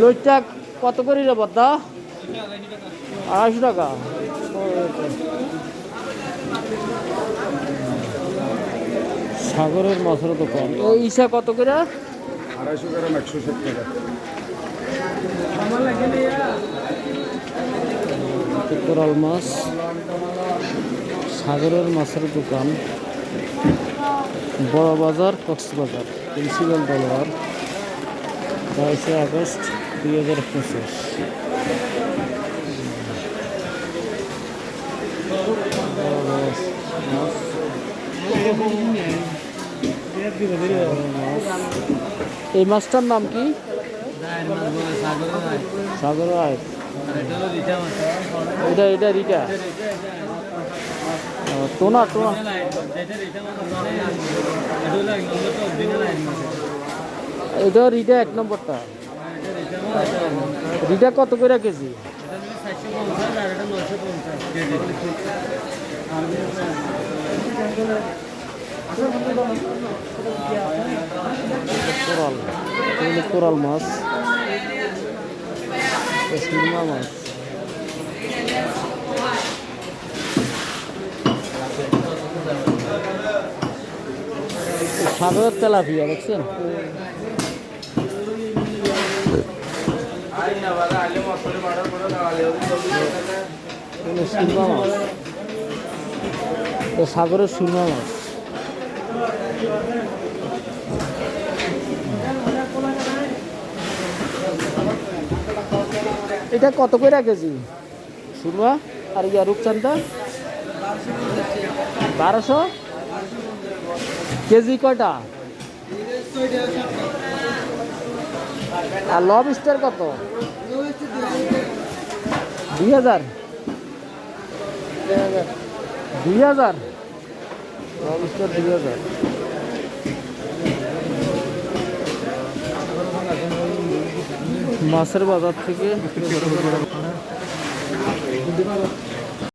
লইটা কত করে রে বদ্দা? 250 টাকা। সাগরের মাছের দোকান। এই ইসা কত করে? 250 গ্রাম 160 টাকা। কোরাল মাছ, সাগরের মাছের দোকান, বড় বাজার, কক্সবাজার। Principal দলওয়ার, 22 August 2025। এই মাছটার নাম কি? সাগর আয়। এটা রিটা। টোনা টোনা। এটা রিটা 1 নম্বরটা। রিটা কত করে কেজি? কোরাল, কোরাল মাছ, সুরমা মাছ। সাগরের তেলাপিয়া দেখছেন? সুরমা মাছ, সাগরের সুরমা মাছ। এটা কত করে কেজি সুরমা? আর ইয়া রূপচাঁদা 1200 কেজি। কয়টা? আর লবস্টার কত? 2000 2000 লবস্টার 2000। মাছের বাজার থেকে